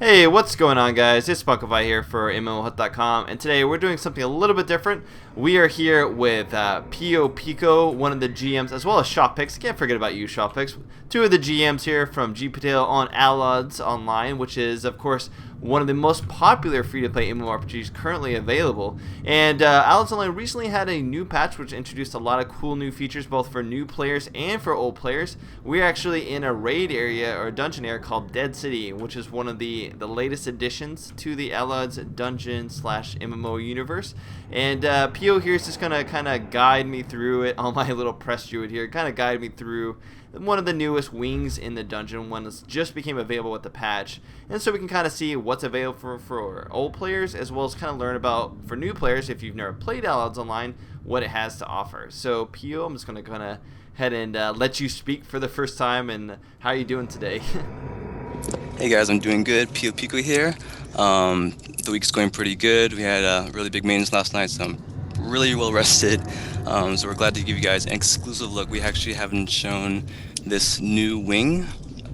Hey, what's going on, guys? It's Bunkify here for MMOHut.com, and today we're doing something a little bit different. We are here with Pio Pico, one of the GMs, as well as Shopix. Can't forget about you, Shopix. Two of the GMs here from G Patel on Allods Online, which is, of course, one of the most popular free-to-play MMORPGs currently available. And Allods Online recently had a new patch which introduced a lot of cool new features both for new players and for old players. We're actually in a raid area or dungeon area called Dead City, which is one of the latest additions to the Allods dungeon / MMO universe. And Pio here is just going to kind of guide me through it on my little press druid here, kind of guide me through one of the newest wings in the dungeon, one that just became available with the patch, and so we can kind of see what's available for old players, as well as kind of learn about, for new players, if you've never played Allods Online, what it has to offer. So Pio, I'm just going to kind of head and let you speak for the first time, and how are you doing today? Hey guys, I'm doing good. Pio Pico here. The week's going pretty good. We had really big maintenance last night, so I'm really well rested. So we're glad to give you guys an exclusive look. We actually haven't shown this new wing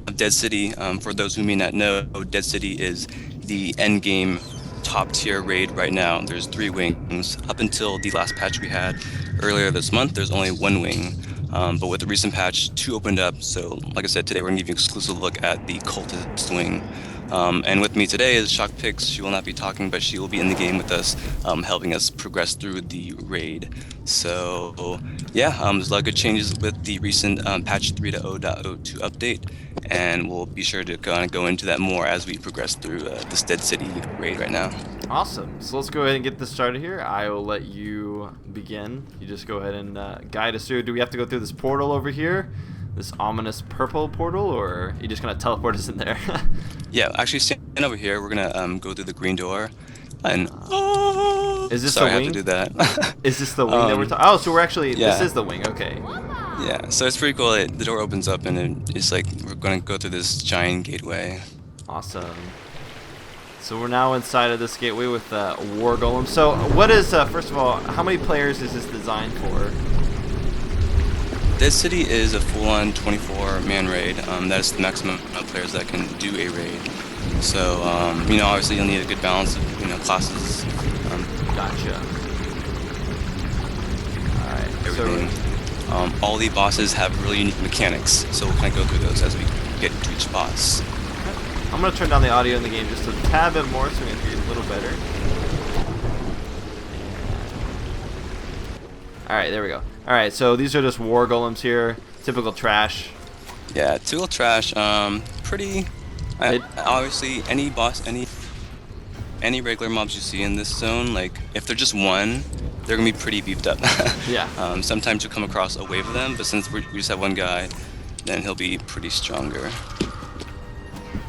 of Dead City. For those who may not know, Dead City is the end game top tier raid right now. There's 3 wings. Up until the last patch we had earlier this month, there's only 1 wing. But with the recent patch, 2 opened up. So like I said, today we're going to give you an exclusive look at the cultist wing. And with me today is Shockpix. She will not be talking, but she will be in the game with us, helping us progress through the raid. So yeah, there's a lot of good changes with the recent patch 3.0.02 update, and we'll be sure to kind of go into that more as we progress through this Dead City raid right now. Awesome. So let's go ahead and get this started here. I will let you begin. You just go ahead and guide us through. Do we have to go through this portal over here? This ominous purple portal, or are you just going to teleport us in there? Yeah, actually stand over here. We're going to go through the green door. And is this sorry, the wing? I have to do that. Is this the wing that we're talking? Oh, so we're actually, yeah. this is the wing, okay. Yeah, so it's pretty cool. The door opens up and it's like we're going to go through this giant gateway. Awesome. So we're now inside of this gateway with War Golem. So what is, first of all, how many players is this designed for? Dead City is a full-on 24-man raid. That is the maximum amount of players that can do a raid. So, you know, obviously you'll need a good balance of, you know, classes. Gotcha. Alright, everything. So all the bosses have really unique mechanics, so we'll kind of go through those as we get to each boss. Okay. I'm going to turn down the audio in the game just a tad bit more so we can hear you a little better. Alright, there we go. Alright, so these are just war golems here. Typical trash. Yeah, typical trash. Pretty... obviously, any boss, any regular mobs you see in this zone, like, if they're just one, they're going to be pretty beefed up. Yeah. Sometimes you'll come across a wave of them, but since we just have one guy, then he'll be pretty stronger.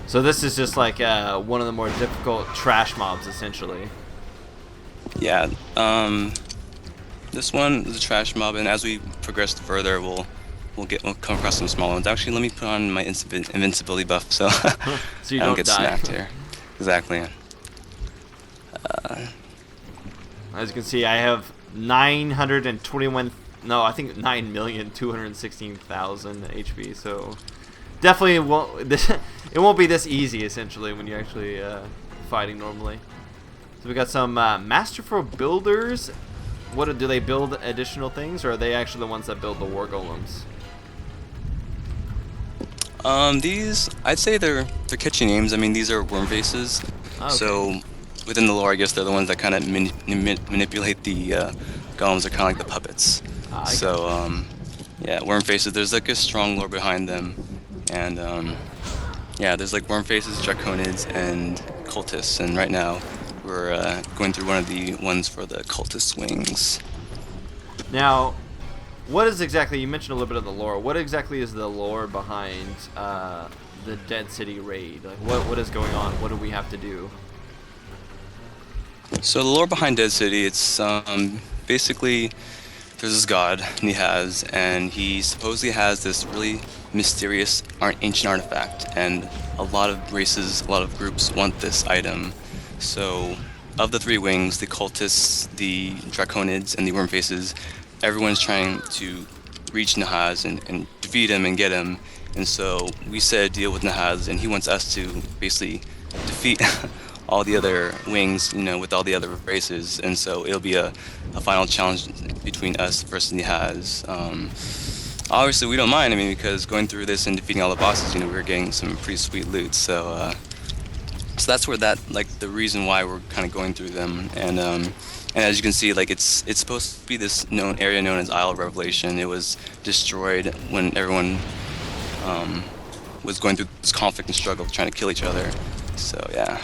So this is just like one of the more difficult trash mobs, essentially. Yeah. This one is a trash mob, and as we progress further, we'll come across some small ones. Actually, let me put on my invincibility buff so, so you I don't get die. Snapped here. Exactly. As you can see, I have 921. No, I think 9,216,000 HP. So definitely won't. It won't be this easy, essentially, when you're actually fighting normally. So we got some masterful builders. What do they build additional things, or are they actually the ones that build the war golems? These, I'd say they're catchy names. I mean, these are worm faces. Oh, okay. So within the lore, I guess they're the ones that kind of manipulate the golems. Are kind of like the puppets. So yeah, worm faces. There's like a strong lore behind them, and yeah, there's like worm faces, draconids, and cultists. And right now, we're going through one of the ones for the cultist wings. Now, what is exactly, you mentioned a little bit of the lore, what exactly is the lore behind the Dead City raid? Like, what is going on? What do we have to do? So the lore behind Dead City, it's basically there's this god, Nihaz, and he supposedly has this really mysterious ancient artifact, and a lot of races, a lot of groups want this item. So, of the 3 wings, the cultists, the draconids, and the worm faces, everyone's trying to reach Nihaz and defeat him and get him. And so we set a deal with Nihaz, and he wants us to basically defeat all the other wings, with all the other races, and so it'll be a final challenge between us versus the Has. Obviously, we don't mind. I mean, because going through this and defeating all the bosses, we're getting some pretty sweet loot. So that's where the reason why we're kind of going through them. And as you can see, it's supposed to be this area known as Isle of Revelation. It was destroyed when everyone was going through this conflict and struggle trying to kill each other. So yeah.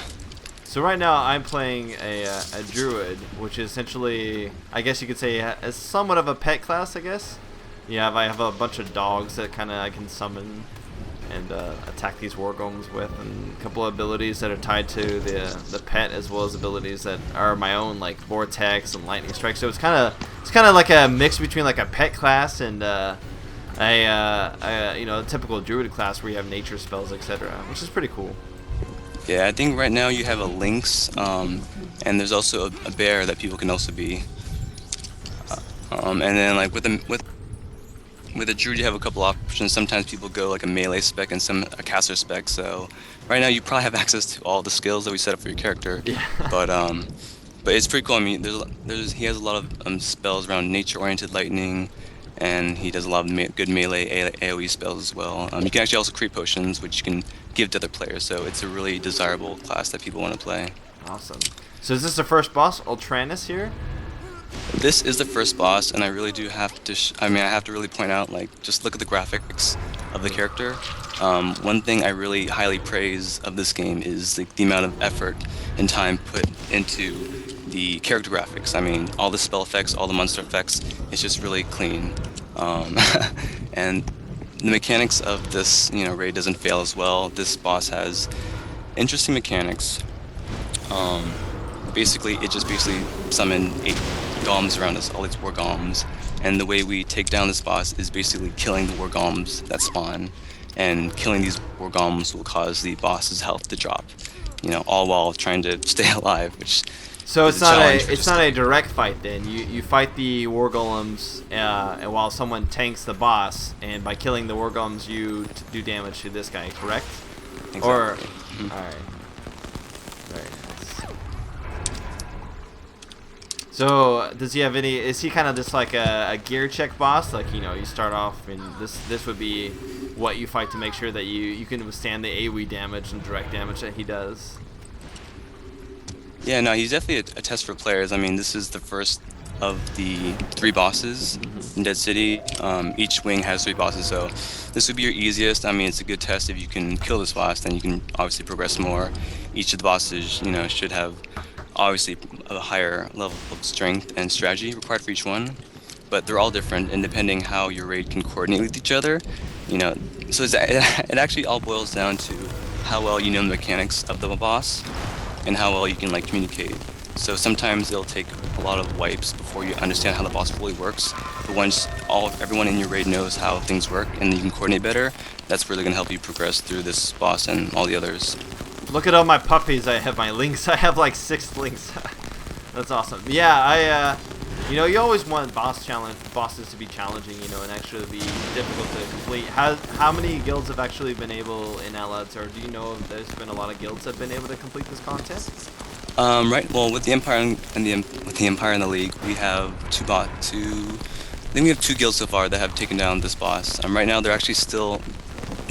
So right now I'm playing a druid, which is essentially, I guess you could say, is somewhat of a pet class, I guess. Yeah, I have a bunch of dogs that I can summon and attack these war golems with, and a couple of abilities that are tied to the pet, as well as abilities that are my own, like vortex and lightning strike. So it's kind of like a mix between like a pet class and a typical druid class where you have nature spells, etc., which is pretty cool. Yeah, I think right now you have a lynx, and there's also a bear that people can also be. And then like with a druid, you have a couple options. Sometimes people go like a melee spec and a caster spec. So right now you probably have access to all the skills that we set up for your character. Yeah. But it's pretty cool. I mean, he has a lot of spells around nature-oriented lightning, and he does a lot of good melee AoE spells as well. You can actually also create potions, which you can give to other players. So it's a really desirable class that people want to play. Awesome. So is this the first boss, Ultranus here? This is the first boss, and I really do have to. I have to really point out, just look at the graphics of the character. One thing I really highly praise of this game is the amount of effort and time put into the character graphics. I mean, all the spell effects, all the monster effects, it's just really clean. And the mechanics of this, raid doesn't fail as well. This boss has interesting mechanics. Basically, it just summoned 8 golems around us, all these war golems, and the way we take down this boss is basically killing the war golems that spawn, and killing these war golems will cause the boss's health to drop, all while trying to stay alive, which so it's not a direct fight then. You fight the war golems, and while someone tanks the boss, and by killing the war golems you do damage to this guy, correct? Exactly. Or Mm-hmm. all right. Very nice. So does he have any? Is he kind of just like a gear check boss? Like you start off and this would be what you fight to make sure that you can withstand the AoE damage and direct damage that he does. Yeah, no, he's definitely a test for players. I mean, this is the first of the 3 bosses in Dead City. Each wing has 3 bosses, so this would be your easiest. I mean, it's a good test. If you can kill this boss, then you can obviously progress more. Each of the bosses, should have obviously a higher level of strength and strategy required for each one, but they're all different, and depending how your raid can coordinate with each other, so it actually all boils down to how well you know the mechanics of the boss and how well you can communicate. So sometimes it'll take a lot of wipes before you understand how the boss fully works, but once everyone in your raid knows how things work and you can coordinate better, that's really going to help you progress through this boss and all the others. Look at all my puppies. I have my lynx. I have like 6 lynx. That's awesome. Yeah, you always want bosses to be challenging, and actually be difficult to complete. How many guilds have actually been able in Allods, or do you know if there's been a lot of guilds that have been able to complete this content? Right. Well, with the Empire with the Empire and the League, we have I think we have 2 guilds so far that have taken down this boss. Right now, they're actually still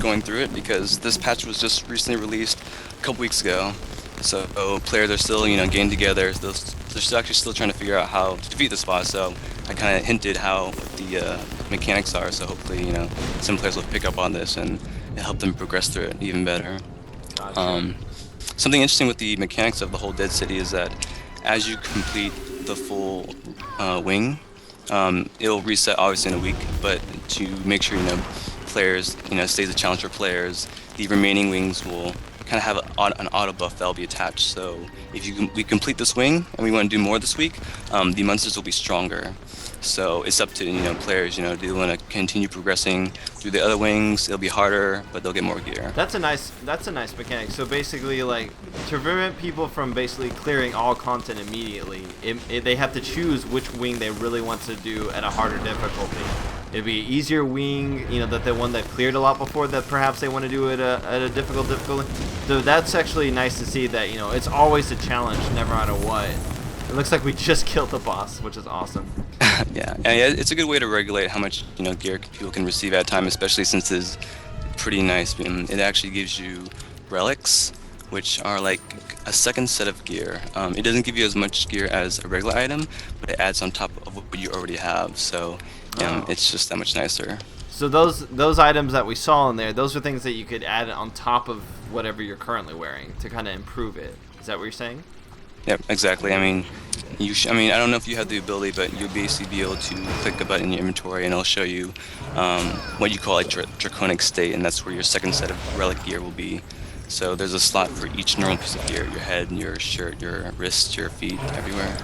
going through it because this patch was just recently released a couple weeks ago. So players are still, getting together. They're still trying to figure out how to defeat this boss. So I kind of hinted how the mechanics are. So hopefully, some players will pick up on this and help them progress through it even better. Gotcha. Something interesting with the mechanics of the whole Dead City is that as you complete the full wing, it'll reset obviously in a week. But to make sure players, stays a challenge for players, the remaining wings will kind of have an auto buff that'll be attached. So if we complete this wing and we want to do more this week, the monsters will be stronger. So it's up to players. Do they want to continue progressing through the other wings? It'll be harder, but they'll get more gear. That's a nice mechanic. So basically, to prevent people from basically clearing all content immediately, they have to choose which wing they really want to do at a harder difficulty. It'd be easier wing, that the one that cleared a lot before that perhaps they want to do it at a difficult difficulty. So that's actually nice to see that, it's always a challenge, never matter what. It looks like we just killed the boss, which is awesome. Yeah, and it's a good way to regulate how much gear people can receive at a time, especially since it's pretty nice. It actually gives you relics, which are like a second set of gear. It doesn't give you as much gear as a regular item, but it adds on top of what you already have. So it's just that much nicer. So those items that we saw in there, those are things that you could add on top of whatever you're currently wearing to kind of improve it. Is that what you're saying? Yep, exactly. I mean, I don't know if you have the ability, but you'll basically be able to click a button in your inventory, and it'll show you what you call a draconic state, and that's where your second set of relic gear will be. So there's a slot for each normal piece of gear: your head, your shirt, your wrists, your feet, everywhere.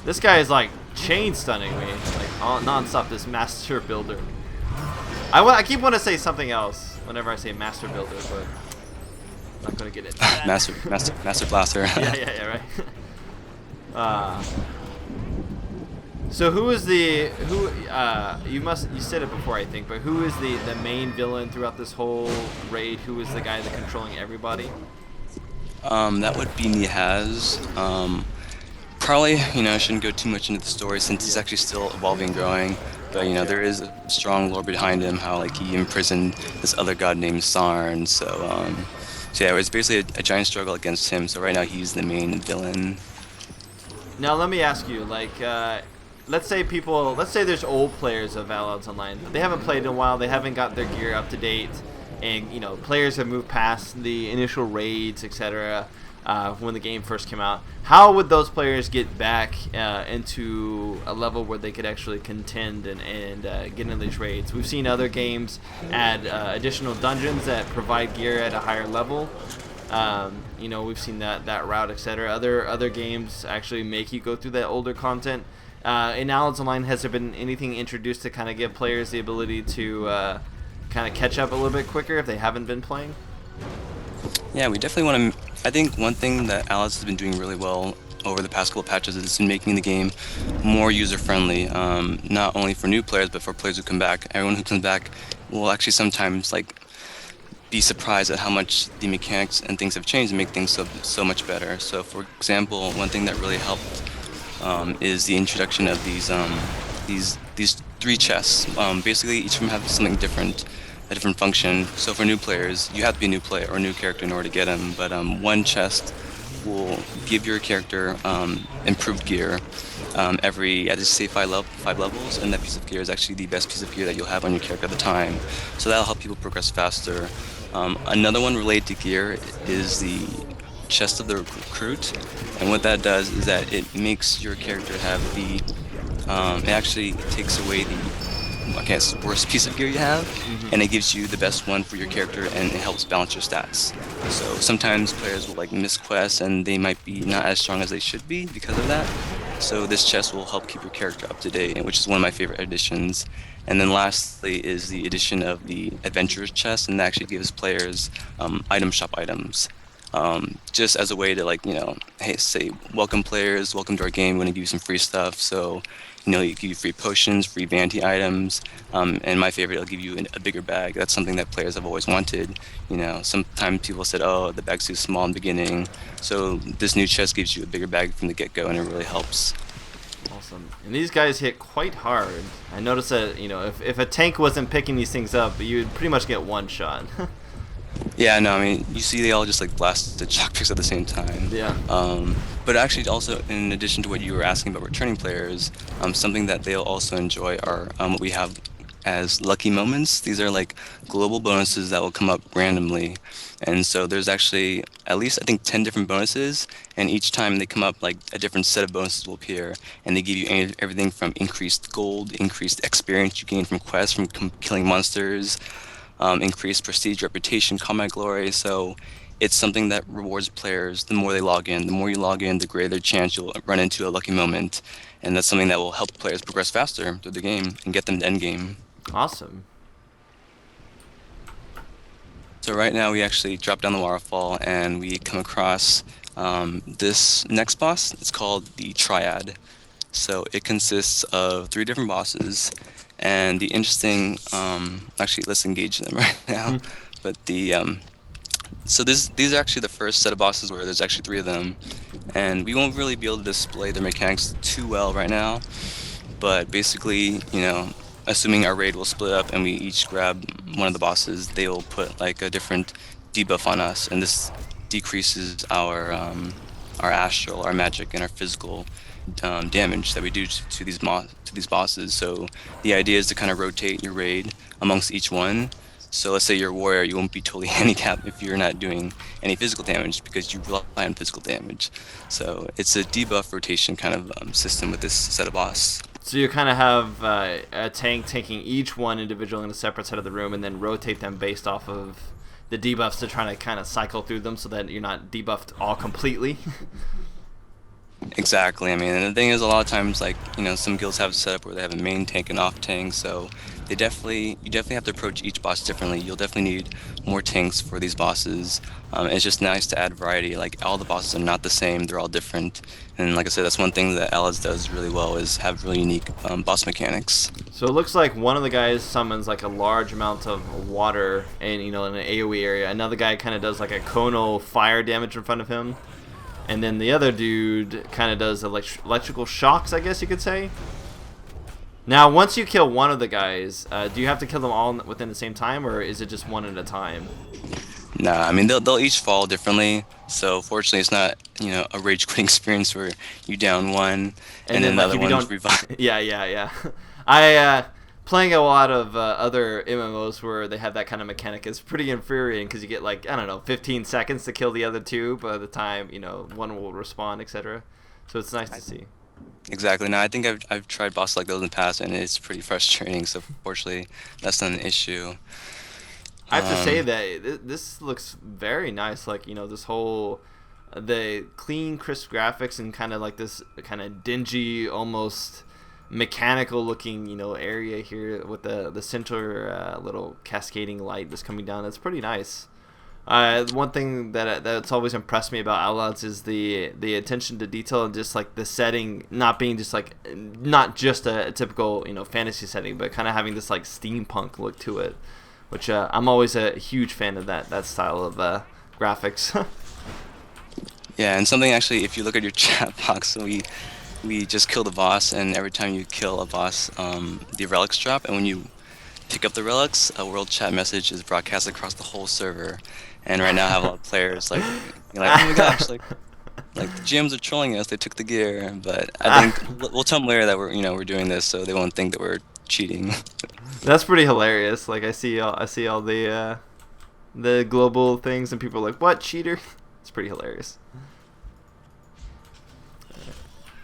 This guy is like chain stunning me, like non-stop. This master builder. I keep wanting to say something else whenever I say master builder, but I'm not gonna get it. Master blaster. yeah, right. So who is you said it before, I think, but who is the main villain throughout this whole raid? Who is the guy that's controlling everybody? That would be Nihaz. Probably, I shouldn't go too much into the story since he's actually still evolving and growing. But, there is a strong lore behind him, how, he imprisoned this other god named Sarn. So yeah, it's basically a giant struggle against him. So right now he's the main villain. Now let me ask you, let's say there's old players of Allods Online. They haven't played in a while. They haven't got their gear up to date, and players have moved past the initial raids, etc. When the game first came out. How would those players get back into a level where they could actually contend and get into these raids? We've seen other games add additional dungeons that provide gear at a higher level. We've seen that route, etc. Other games actually make you go through that older content. In Allods Online, has there been anything introduced to kind of give players the ability to kind of catch up a little bit quicker if they haven't been playing? Yeah, we definitely want to. I think one thing that Allods has been doing really well over the past couple of patches is in making the game more user-friendly, not only for new players but for players who come back. Everyone who comes back will actually sometimes be surprised at how much the mechanics and things have changed and make things so much better. So, for example, one thing that really helped is the introduction of these 3 chests. Basically, each of them have something different. A different function. So for new players, you have to be a new player or a new character in order to get them. But one chest will give your character improved gear every, I just say 5 levels, and that piece of gear is actually the best piece of gear that you'll have on your character at the time. So that'll help people progress faster. Another one related to gear is the chest of the recruit, and what that does is that it makes your character have it actually takes away the worst piece of gear you have, and it gives you the best one for your character, and it helps balance your stats. So sometimes players will miss quests, and they might be not as strong as they should be because of that. So this chest will help keep your character up to date, which is one of my favorite additions. And then lastly is the addition of the Adventurers chest, and that actually gives players item shop items. Just as a way to hey, say, welcome players, welcome to our game, we're going to give you some free stuff. So you give you free potions, free vanity items, and my favorite, it'll give you a bigger bag. That's something that players have always wanted. Sometimes people said, oh, the bag's too small in the beginning. So this new chest gives you a bigger bag from the get-go, and it really helps. Awesome. And these guys hit quite hard. I noticed that, if a tank wasn't picking these things up, you would pretty much get one shot. Yeah, no, I mean, you see they all just blast the shock picks at the same time. Yeah. But actually also, in addition to what you were asking about returning players, something that they'll also enjoy are what we have as lucky moments. These are global bonuses that will come up randomly. And so there's actually at least, I think, 10 different bonuses, and each time they come up, a different set of bonuses will appear, and they give you everything from increased gold, increased experience you gain from quests, from killing monsters, increased prestige, reputation, combat glory. So it's something that rewards players the more they log in. The more you log in, the greater the chance you'll run into a lucky moment, and that's something that will help players progress faster through the game and get them to end game. Awesome. So right now we actually drop down the waterfall and we come across this next boss. It's called the Triad. So it consists of 3 different bosses, And the interesting, actually, let's engage them right now. But so these are actually the first set of bosses where there's actually 3 of them, and we won't really be able to display their mechanics too well right now. But basically, assuming our raid will split up and we each grab one of the bosses, they will put like a different debuff on us, and this decreases our astral, our magic, and our physical damage that we do to these bosses. So the idea is to kind of rotate your raid amongst each one. So let's say you're a warrior, you won't be totally handicapped if you're not doing any physical damage because you rely on physical damage. So it's a debuff rotation kind of system with this set of boss. So you kind of have a tank taking each one individual in a separate side of the room and then rotate them based off of the debuffs to try to kind of cycle through them so that you're not debuffed all completely. Exactly. I mean, and the thing is, a lot of times, like, some guilds have a setup where they have a main tank and off tank, so you definitely have to approach each boss differently. You'll definitely need more tanks for these bosses. It's just nice to add variety. Like, all the bosses are not the same; they're all different. And like I said, that's one thing that Allods does really well, is have really unique boss mechanics. So it looks like one of the guys summons like a large amount of water in in an AoE area. Another guy kind of does like a conal fire damage in front of him. And then the other dude kind of does electrical shocks, I guess you could say. Now, once you kill one of the guys, do you have to kill them all within the same time, or is it just one at a time? Nah, I mean, they'll each fall differently. So fortunately, it's not a rage quitting experience where you down one and then another one's revived. Yeah. I playing a lot of other MMOs where they have that kind of mechanic is pretty infuriating because you get like, I don't know, 15 seconds to kill the other two by the time one will respawn, etc. So it's nice to see. Exactly. Now I think I've tried bosses like those in the past, and it's pretty frustrating. So fortunately, that's not an issue. I have to say that this looks very nice. Like this whole the clean, crisp graphics and kind of like this kind of dingy, almost mechanical looking area here with the center little cascading light that's coming down. That's pretty nice. One thing that's always impressed me about Allods is the attention to detail and just like the setting not being just like not just a typical fantasy setting, but kind of having this like steampunk look to it, which I'm always a huge fan of that style of graphics. Yeah, and something actually, if you look at your chat box, so we just killed a boss, and every time you kill a boss, the relics drop, and when you pick up the relics, a world chat message is broadcast across the whole server. And right now I have a lot of players like, oh my gosh, like the GMs are trolling us, they took the gear. But I think we'll tell them later that we're doing this, so they won't think that we're cheating. That's pretty hilarious. Like I see all the global things, and people are like, "What, cheater?" It's pretty hilarious.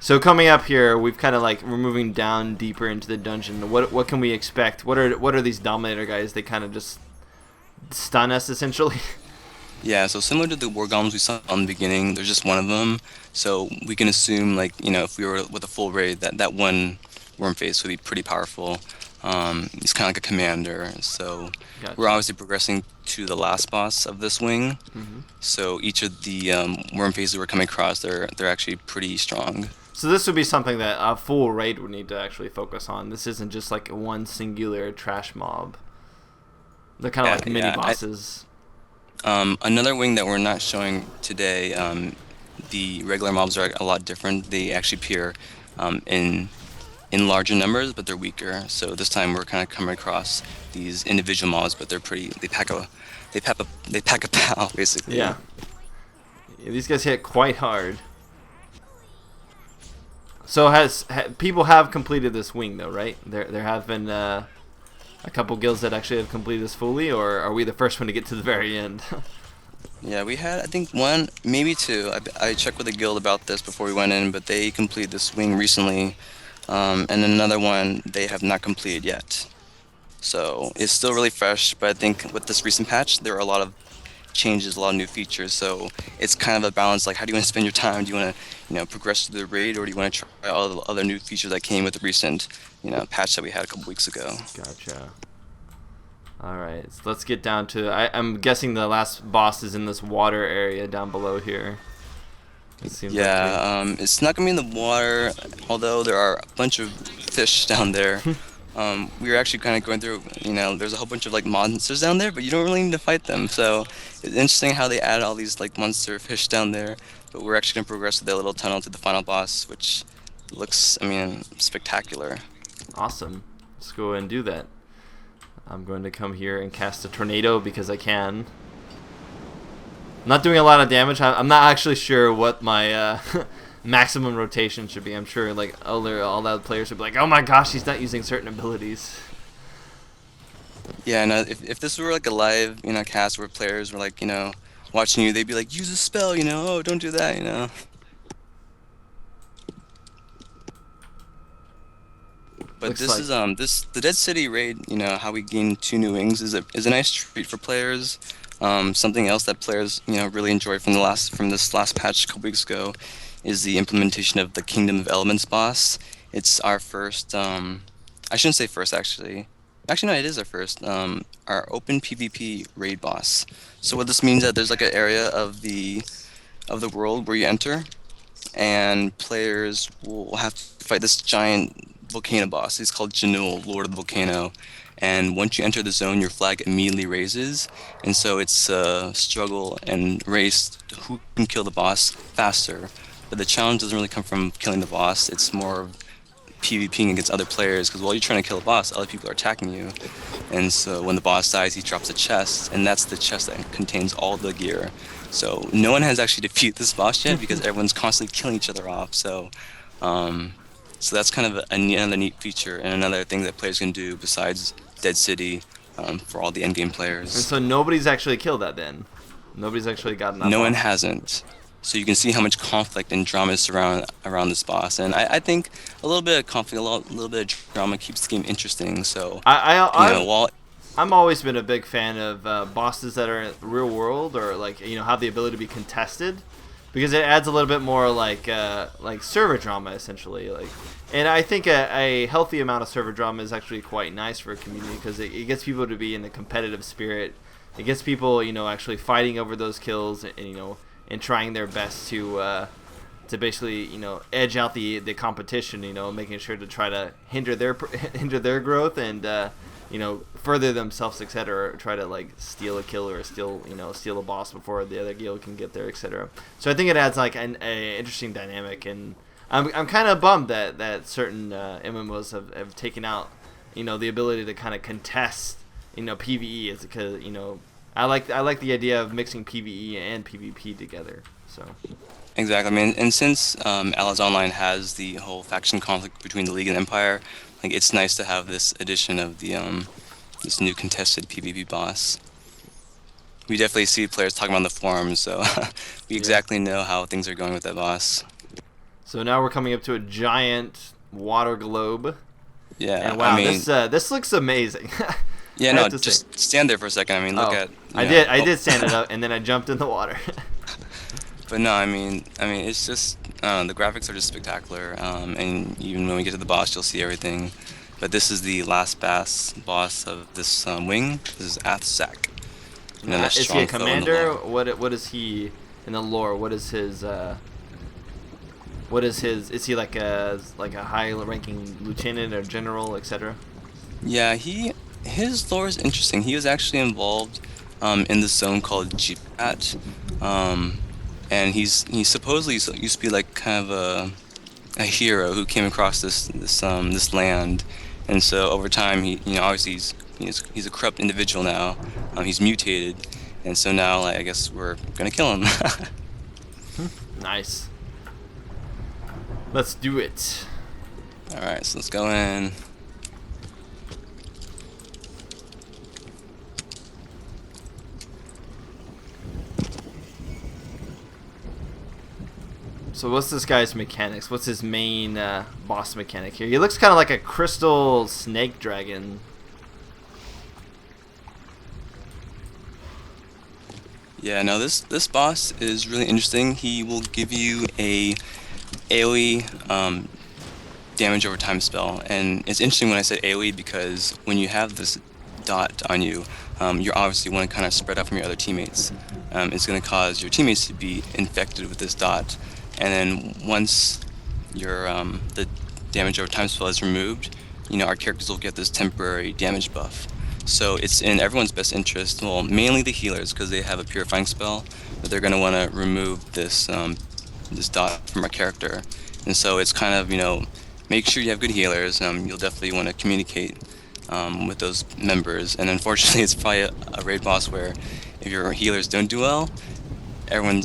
So coming up here, we've kind of like we're moving down deeper into the dungeon. What can we expect? What are these Dominator guys? They kind of just stun us essentially. Yeah, so similar to the war golems we saw in the beginning, there's just one of them. So we can assume, like, if we were with a full raid, that one worm face would be pretty powerful. He's kind of like a commander. So Gotcha. We're obviously progressing to the last boss of this wing. So each of the worm faces we're coming across, they're actually pretty strong. So this would be something that a full raid would need to actually focus on. This isn't just like one singular trash mob. They're kind of like mini bosses. Another wing that we're not showing today, the regular mobs are a lot different. They actually appear in larger numbers, but they're weaker. So this time we're kind of coming across these individual mobs, but they're pretty. They pack a pow basically. Yeah. These guys hit quite hard. So people have completed this wing though, right? There have been a couple guilds that actually have completed this fully, or are we the first one to get to the very end? Yeah, we had, I think, one, maybe two. I checked with the guild about this before we went in, but they completed this wing recently. And another one they have not completed yet. So it's still really fresh, but I think with this recent patch, there are a lot of changes, a lot of new features. So it's kind of a balance, like how do you want to spend your time? Do you want to, progress through the raid, or do you want to try all the other new features that came with the recent, patch that we had a couple weeks ago? Gotcha. All right, so let's get down to. I'm guessing the last boss is in this water area down below here. It seems it's not gonna be in the water, although there are a bunch of fish down there. We were actually kind of going through, there's a whole bunch of like monsters down there, but you don't really need to fight them. So it's interesting how they add all these like monster fish down there. But we're actually going to progress with that little tunnel to the final boss, which looks, I mean, spectacular. Awesome. Let's go and do that. I'm going to come here and cast a tornado because I can. I'm not doing a lot of damage. I'm not actually sure what my maximum rotation should be. I'm sure like other Allods players would be like, oh my gosh, he's not using certain abilities. Yeah, and if this were like a live, cast where players were like, watching you, they'd be like, use a spell, oh, don't do that. But Looks this like is the Dead City raid, how we gain 2 new wings is a nice treat for players. Something else that players, really enjoyed from this last patch a couple weeks ago is the implementation of the Kingdom of Elements boss. It's our first, I shouldn't say first actually. Actually, no, it is our first. Our open PvP raid boss. So what this means is that there's like an area of the world where you enter, and players will have to fight this giant volcano boss. He's called Janul, Lord of the Volcano. And once you enter the zone, your flag immediately raises, and so it's a struggle and race to who can kill the boss faster. But the challenge doesn't really come from killing the boss. It's more of PvPing against other players, because while you're trying to kill a boss, other people are attacking you. And so when the boss dies, he drops a chest, and that's the chest that contains all the gear. So no one has actually defeated this boss yet because everyone's constantly killing each other off. So that's kind of another neat feature and another thing that players can do besides Dead City for all the endgame players. And so nobody's actually killed that then. Nobody's actually gotten that. No one hasn't. So you can see how much conflict and drama is around this boss, and I think a little bit of conflict, a little bit of drama keeps the game interesting. So I'm always been a big fan of bosses that are in the real world or like have the ability to be contested, because it adds a little bit more like server drama essentially. And I think a healthy amount of server drama is actually quite nice for a community, because it gets people to be in a competitive spirit. It gets people actually fighting over those kills and trying their best to basically edge out the competition, making sure to try to hinder their growth and further themselves, etc. Try to like steal a kill or steal a boss before the other guild can get there, etc. So I think it adds like an interesting dynamic, and I'm kind of bummed that certain MMOs have taken out the ability to kind of contest PvE, is because I like the idea of mixing PvE and PvP together. So exactly. I mean, and since Allods Online has the whole faction conflict between the League and Empire, like it's nice to have this addition of the this new contested PvP boss. We definitely see players talking about on the forums, so we exactly know how things are going with that boss. So now we're coming up to a giant water globe. Yeah, and wow, I mean, this looks amazing. Yeah, no, just stand there for a second. I mean, look at. I did stand it up, and then I jumped in the water. But no, I mean, it's just the graphics are just spectacular. And even when we get to the boss, you'll see everything. But this is the last boss of this wing. This is Athsak. Is he a commander? What is he in the lore? What is his? Is he like a high-ranking lieutenant or general, etc.? Yeah, his lore is interesting. He was actually involved in this zone called Jipat, and he supposedly used to be like kind of a hero who came across this land, and so over time obviously he's a corrupt individual now. He's mutated, and so now I guess we're gonna kill him. Nice. Let's do it. All right, so let's go in. So what's this guy's mechanics? What's his main boss mechanic here? He looks kind of like a crystal snake dragon. Yeah, no, this boss is really interesting. He will give you a AoE damage over time spell, and it's interesting when I said AoE because when you have this dot on you, you obviously want to kind of spread out from your other teammates. It's going to cause your teammates to be infected with this dot. And then once your the damage over time spell is removed, our characters will get this temporary damage buff. So it's in everyone's best interest, well, mainly the healers, because they have a purifying spell, that they're going to want to remove this dot from our character. And so it's kind of, make sure you have good healers. You'll definitely want to communicate with those members. And unfortunately, it's probably a raid boss where if your healers don't do well, everyone,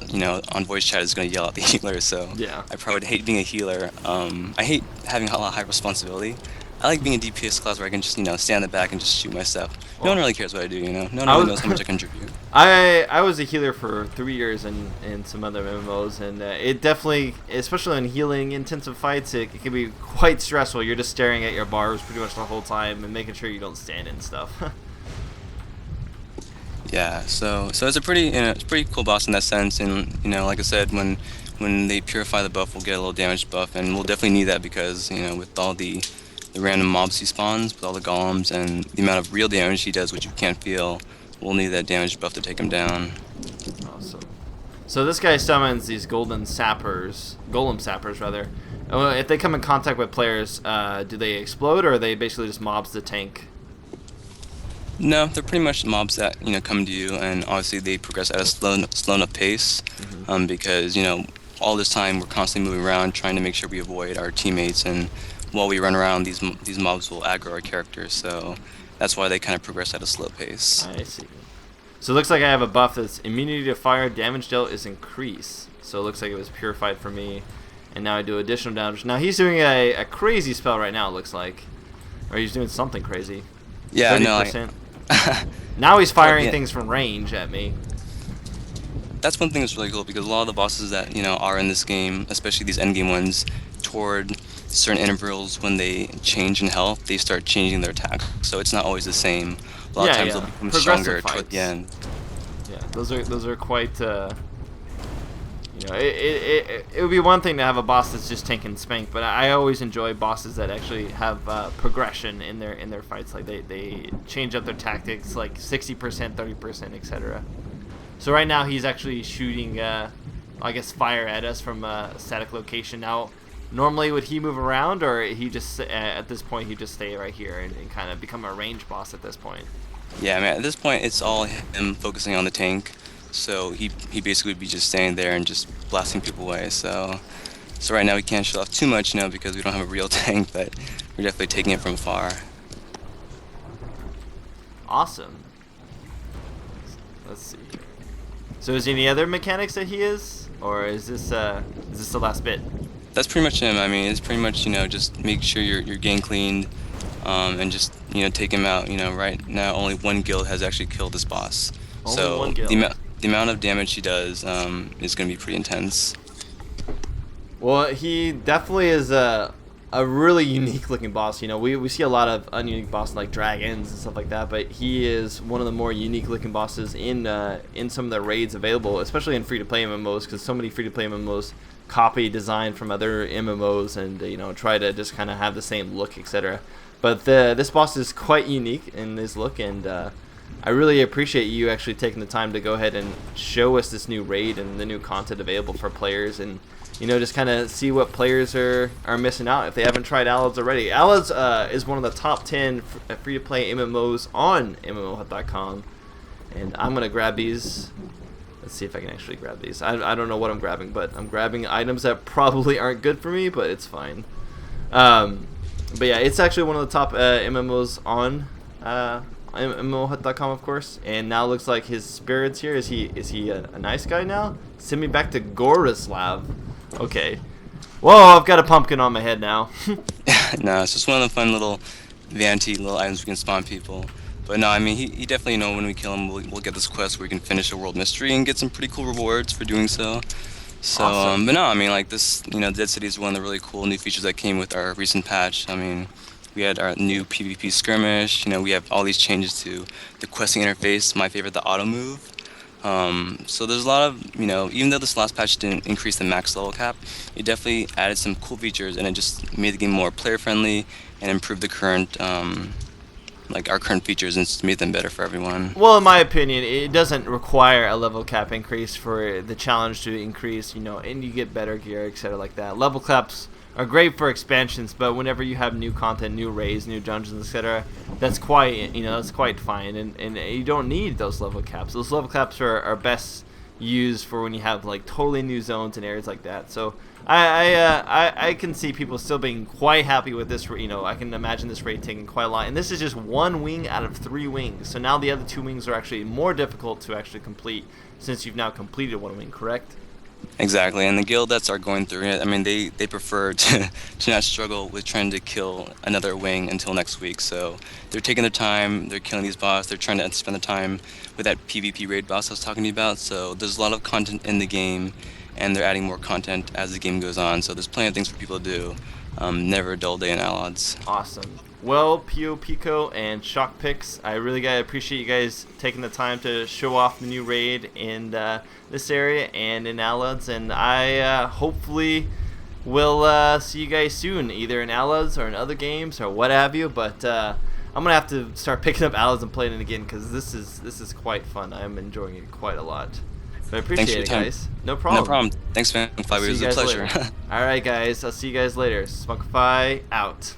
on voice chat is going to yell at the healer. So Yeah. I probably would hate being a healer. I hate having a lot of high responsibility. I like being a DPS class where I can just, stand in the back and just shoot my stuff. No one really cares what I do, No one really knows how much I contribute. I was a healer for 3 years in some other MMOs, and it definitely, especially in healing intensive fights, it can be quite stressful. You're just staring at your bars pretty much the whole time and making sure you don't stand in stuff. Yeah, so it's a pretty it's a pretty cool boss in that sense, and like I said, when they purify the buff, we'll get a little damage buff, and we'll definitely need that because with all the random mobs he spawns, with all the golems, and the amount of real damage he does, which you can't feel, we'll need that damage buff to take him down. Awesome. So this guy summons these golem sappers rather. If they come in contact with players, do they explode, or are they basically just mobs the tank? No, they're pretty much mobs that come to you, and obviously they progress at a slow enough pace, because all this time we're constantly moving around trying to make sure we avoid our teammates, and while we run around, these mobs will aggro our characters, so that's why they kind of progress at a slow pace. I see. So it looks like I have a buff that's immunity to fire, damage dealt is increased. So it looks like it was purified for me, and now I do additional damage. Now he's doing a crazy spell right now, it looks like. Or he's doing something crazy. Yeah, 30%. Now he's firing yeah. things from range at me. That's one thing that's really cool, because a lot of the bosses that are in this game, especially these endgame ones, toward certain intervals when they change in health, they start changing their attack. So it's not always the same. A lot of times they'll become stronger toward the end. Yeah, those are quite. It would be one thing to have a boss that's just tank and spank, but I always enjoy bosses that actually have progression in their fights. Like they change up their tactics, like 60%, 30%, etc. So right now he's actually shooting, I guess, fire at us from a static location. Now, normally would he move around, or he just at this point he just stay right here and kind of become a range boss at this point? Yeah, I mean, at this point it's all him focusing on the tank. So he basically would be just staying there and just blasting people away. So right now we can't show off too much, because we don't have a real tank, but we're definitely taking it from afar. Awesome. Let's see. So is there any other mechanics that he is, or is this the last bit? That's pretty much him. I mean, it's pretty much just make sure you're getting cleaned, and just take him out. Right now only one guild has actually killed this boss. Only so one guild. The amount of damage he does is going to be pretty intense. Well, he definitely is a really unique looking boss. We see a lot of ununique bosses like dragons and stuff like that, but he is one of the more unique looking bosses in some of the raids available, especially in free-to-play MMOs, because so many free-to-play MMOs copy design from other MMOs and try to just kind of have the same look, etc. But this boss is quite unique in his look, and I really appreciate you actually taking the time to go ahead and show us this new raid and the new content available for players, and just kind of see what players are missing out if they haven't tried Allods already. Allods is one of the top 10 free-to-play MMOs on MMOHut.com, and I'm gonna grab these. Let's see if I can actually grab these. I don't know what I'm grabbing, but I'm grabbing items that probably aren't good for me, but it's fine. But yeah, it's actually one of the top MMOs on MMOHut.com, of course. And now it looks like his spirit's here. Is he a nice guy now? Send me back to Gorislav. Okay. Whoa, I've got a pumpkin on my head now. No, it's just one of the fun little vanity little items we can spawn people. But no, I mean, he definitely, when we kill him, we'll get this quest where we can finish a world mystery and get some pretty cool rewards for doing so. So, awesome. But no, I mean, like this, Dead City is one of the really cool new features that came with our recent patch. I mean, we had our new PvP skirmish. We have all these changes to the questing interface. My favorite, the auto move. So there's a lot of, even though this last patch didn't increase the max level cap, it definitely added some cool features, and it just made the game more player friendly and improved the current, our current features, and made them better for everyone. Well, in my opinion, it doesn't require a level cap increase for the challenge to increase, and you get better gear, etc. like that. Level caps are great for expansions, but whenever you have new content, new raids, new dungeons, etc., that's quite fine, and you don't need those level caps. Those level caps are best used for when you have like totally new zones and areas like that. So I can see people still being quite happy with this. I can imagine this raid taking quite a lot, and this is just one wing out of 3 wings. So now the other 2 wings are actually more difficult to actually complete since you've now completed 1 wing, correct? Exactly, and the guild that's are going through it, I mean, they prefer to not struggle with trying to kill another wing until next week. So they're taking their time, they're killing these boss, they're trying to spend the time with that PvP raid boss I was talking to you about. So there's a lot of content in the game, and they're adding more content as the game goes on. So there's plenty of things for people to do. Never a dull day in Allods. Awesome. Well, Pico and Shockpix, I really appreciate you guys taking the time to show off the new raid in this area and in Allods, and I hopefully will see you guys soon, either in Allods or in other games or what have you. But I'm gonna have to start picking up Allods and playing it again because this is quite fun. I'm enjoying it quite a lot. But I appreciate it, guys. No problem. No problem. Thanks, man. It was a pleasure. All right, guys. I'll see you guys later. Spunkify out.